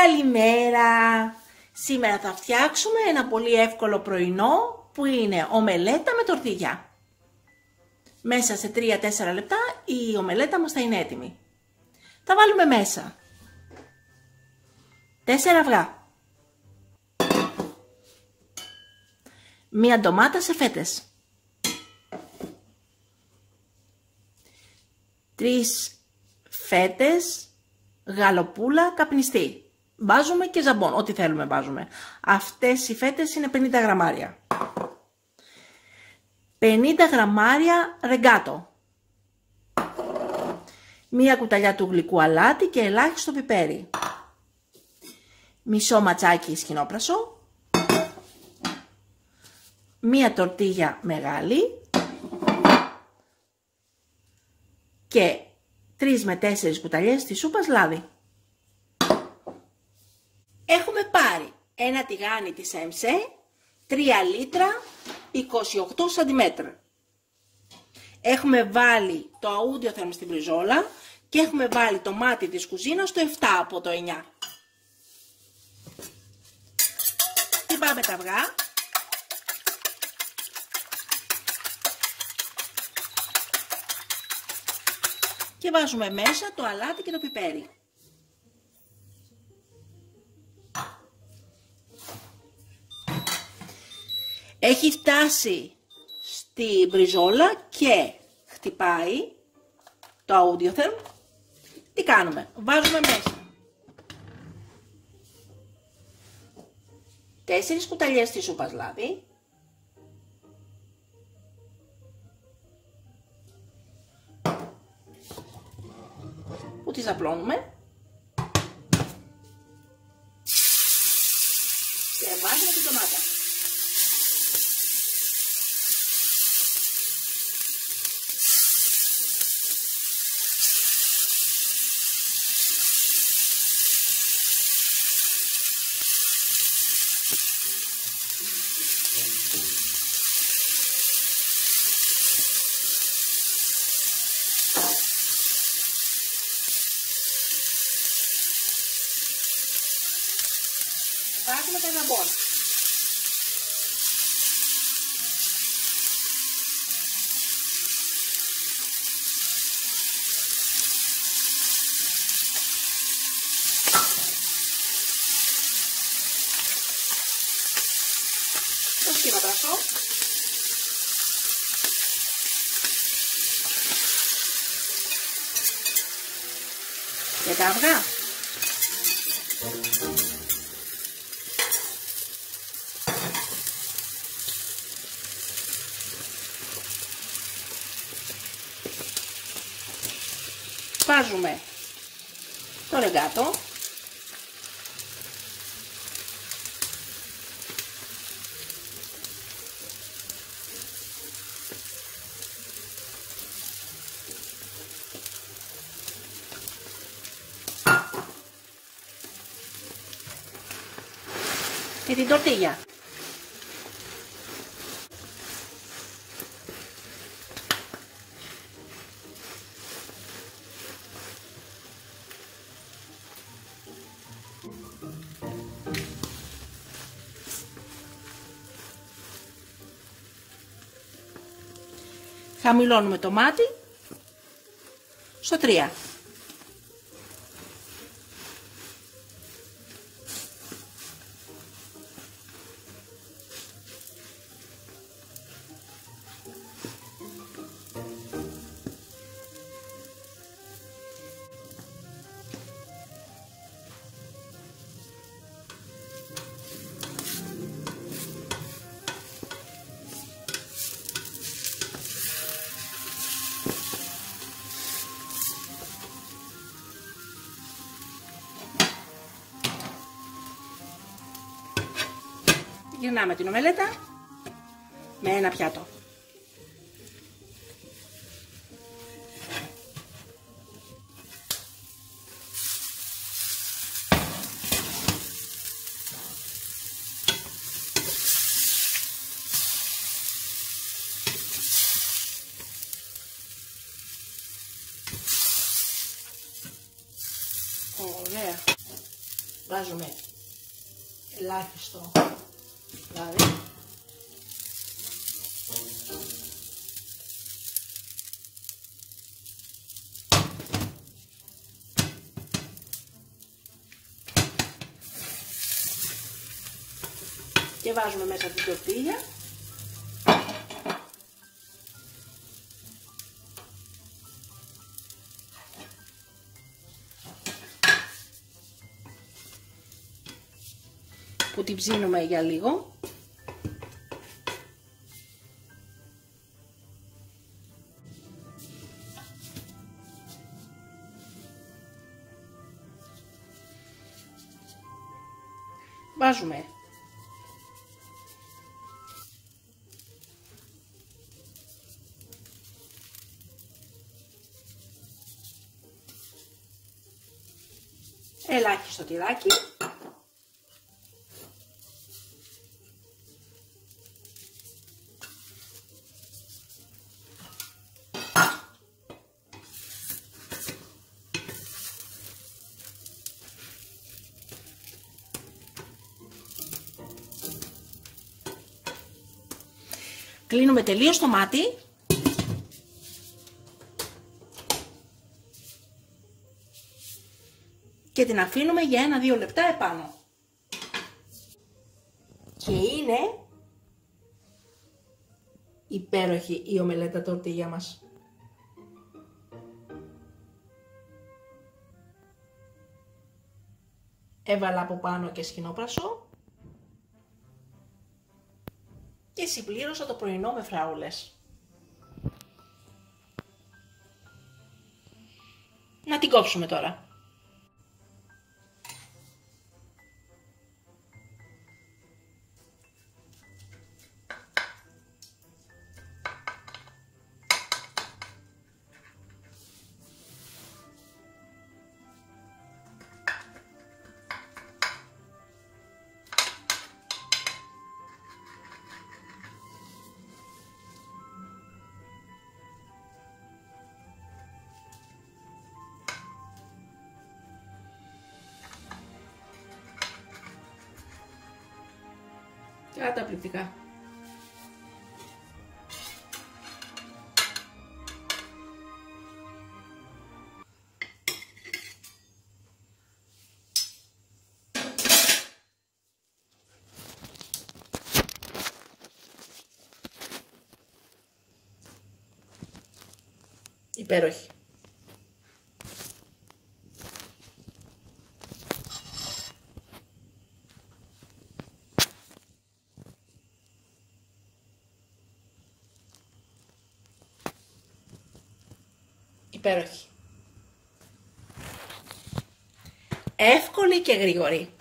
Καλημέρα! Σήμερα θα φτιάξουμε ένα πολύ εύκολο πρωινό που είναι ομελέτα με τορτίγια. Μέσα σε 3-4 λεπτά η ομελέτα μας θα είναι έτοιμη. Θα βάλουμε μέσα 4 αυγά, μία ντομάτα σε φέτες, 3 φέτες γαλοπούλα καπνιστή. Βάζουμε και ζαμπόν, ό,τι θέλουμε βάζουμε. Αυτές οι φέτες είναι 50 γραμμάρια. 50 γραμμάρια ρεγκάτο. Μία κουταλιά του γλυκού αλάτι και ελάχιστο πιπέρι. Μισό ματσάκι σκηνόπρασο. Μία τορτίγια μεγάλη. Και 3 με 4 κουταλιές της σούπας λάδι. Έχουμε πάρει ένα τηγάνι της ΕΜΣΕ, 3 λίτρα, 28 σαντιμέτρα. Έχουμε βάλει το αούντιο θέρμο στην μπριζόλα και έχουμε βάλει το μάτι της κουζίνας στο 7 από το 9. Χτυπάμε τα αυγά. Και βάζουμε μέσα το αλάτι και το πιπέρι. Έχει φτάσει στη μπριζόλα και χτυπάει το αούντιοθερμ. Τι κάνουμε? Βάζουμε μέσα 4 κουταλιές της σούπας λάδι, που τις απλώνουμε και βάζουμε την ντομάτα. Βάζουμε τα ζαμπόν. Το σχήματρασο. Και τα αυγά. Βάζουμε το ρεγκάτο. Και την τορτίγια. Χαμηλώνουμε το μάτι στο 3. Γυρνάμε την ομελέτα με ένα πιάτο. Ωραία. Βάζουμε ελάχιστο λάδι. Και βάζουμε μέσα την τορτίγια. Που την ψήνουμε για λίγο. Βάζουμε ελάχιστο τυράκι. Κλείνουμε τελείως το μάτι. Και την αφήνουμε για 1-2 λεπτά επάνω. Και είναι υπέροχη η ομελέτα τορτίγια μας. Έβαλα από πάνω και σκηνόπρασο. Και συμπλήρωσα το πρωινό με φράουλες. Να την κόψουμε τώρα. Καταπληκτικά. Υπέροχη. Υπέροχη. Εύκολη και γρήγορη.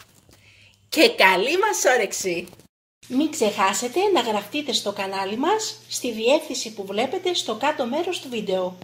Και καλή μας όρεξη! Μην ξεχάσετε να γραφτείτε στο κανάλι μας στη διεύθυνση που βλέπετε στο κάτω μέρος του βίντεο.